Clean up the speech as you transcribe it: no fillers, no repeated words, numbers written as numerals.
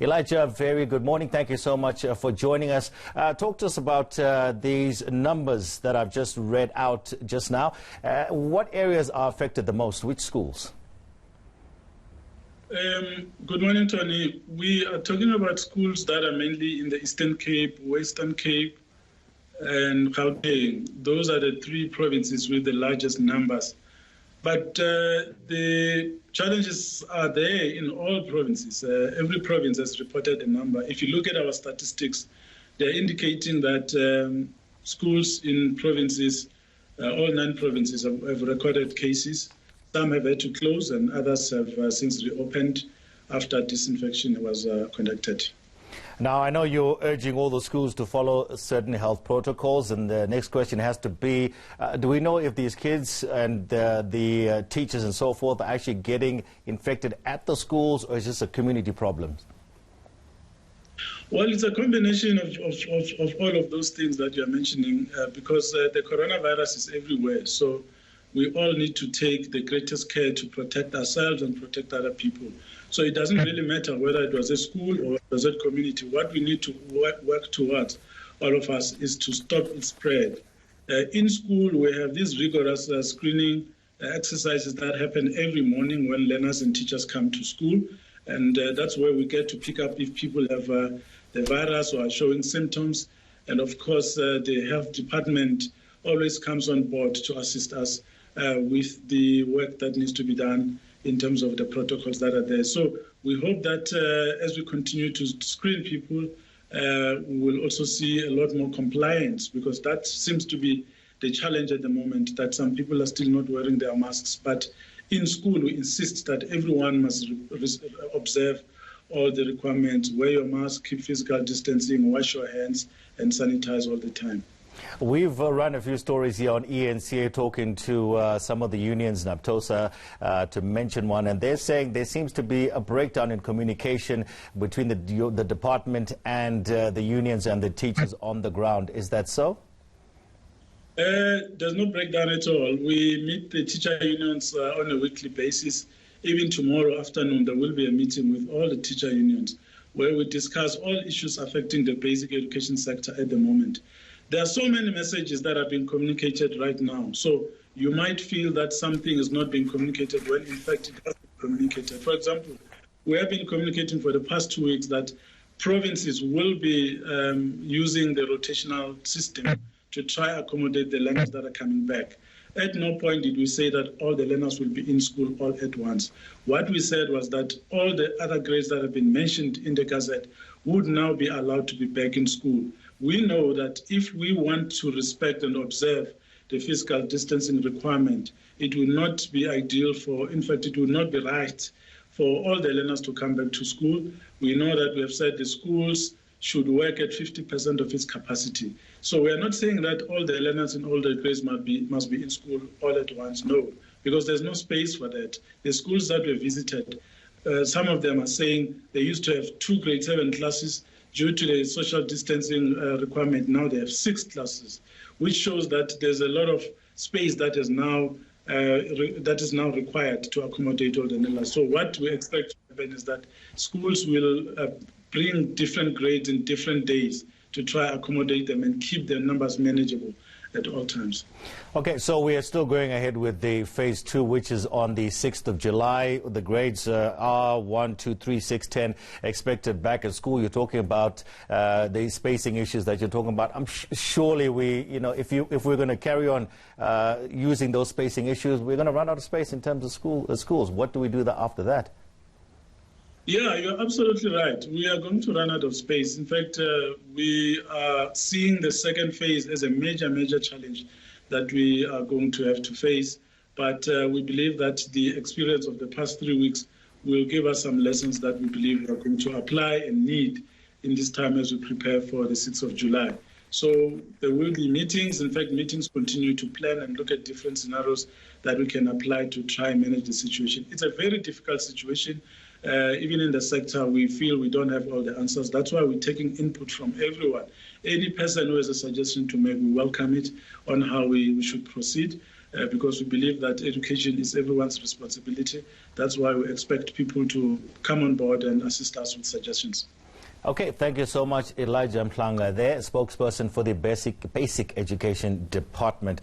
Elijah, very good morning. Thank you so much for joining us. Talk to us about these numbers that I've just read out just now. What areas are affected the most? Which schools? Good morning, Tony. We are talking about schools that are mainly in the Eastern Cape, Western Cape, and Gauteng. Those are the three provinces with the largest numbers. But the challenges are there in all provinces. Every province has reported a number. If you look at our statistics, they're indicating that schools in provinces, all 9 provinces have recorded cases. Some have had to close and others have since reopened after disinfection was conducted. Now, I know you're urging all the schools to follow certain health protocols, and the next question has to be, do we know if these kids and the teachers and so forth are actually getting infected at the schools, or is this a community problem? Well, it's a combination of all of those things that you're mentioning, because the coronavirus is everywhere. So we all need to take the greatest care to protect ourselves and protect other people. So it doesn't really matter whether it was a school or it was a community. What we need to work towards, all of us, is to stop its spread. In school, we have these rigorous screening exercises that happen every morning when learners and teachers come to school. And that's where we get to pick up if people have the virus or are showing symptoms. And of course, the health department always comes on board to assist us with the work that needs to be done in terms of the protocols that are there. So we hope that as we continue to screen people, we will also see a lot more compliance, because that seems to be the challenge at the moment, that some people are still not wearing their masks. But in school, we insist that everyone must observe all the requirements: wear your mask, keep physical distancing, wash your hands, and sanitize all the time. We've run a few stories here on ENCA talking to some of the unions, NAPTOSA, to mention one, and they're saying there seems to be a breakdown in communication between the department and the unions and the teachers on the ground. Is that so? There's no breakdown at all. We meet the teacher unions on a weekly basis. Even tomorrow afternoon, there will be a meeting with all the teacher unions where we discuss all issues affecting the basic education sector at the moment. There are so many messages that are being communicated right now. So you might feel that something is not being communicated when in fact it has been communicated. For example, we have been communicating for the past 2 weeks that provinces will be using the rotational system to try to accommodate the learners that are coming back. At no point did we say that all the learners will be in school all at once. What we said was that all the other grades that have been mentioned in the Gazette would now be allowed to be back in school. We know that if we want to respect and observe the physical distancing requirement, it will not be ideal for, in fact, it will not be right for all the learners to come back to school. We know that we have said the schools should work at 50% of its capacity. So we are not saying that all the learners in all the grades must be in school all at once. No, because there's no space for that. The schools that we visited, some of them are saying they used to have 2 grade 7 classes. Due to the social distancing requirement, now they have 6 classes, which shows that there's a lot of space that is now required to accommodate all the learners. So what we expect to happen is that schools will bring different grades in different days to try to accommodate them and keep their numbers manageable at all times. Okay, so we are still going ahead with the phase 2, which is on the 6th of July. The grades are 1, 2, 3, 6, 10 expected back at school. You're talking about the spacing issues that you're talking about. Surely we, if we're going to carry on using those spacing issues, we're going to run out of space in terms of schools. What do we do after that? Yeah, you're absolutely right. We are going to run out of space. In fact, we are seeing the second phase as a major challenge that we are going to have to face. But we believe that the experience of the past 3 weeks will give us some lessons that we believe we are going to apply and need in this time as we prepare for the 6th of July. So there will be meetings. In fact, meetings continue to plan and look at different scenarios that we can apply to try and manage the situation. It's a very difficult situation. Even in the sector, we feel we don't have all the answers. That's why we're taking input from everyone. Any person who has a suggestion to make, we welcome it on how we should proceed. because we believe that education is everyone's responsibility. That's why we expect people to come on board and assist us with suggestions. Okay, thank you so much, Elijah Mhlanga, there, spokesperson for the Basic Education Department.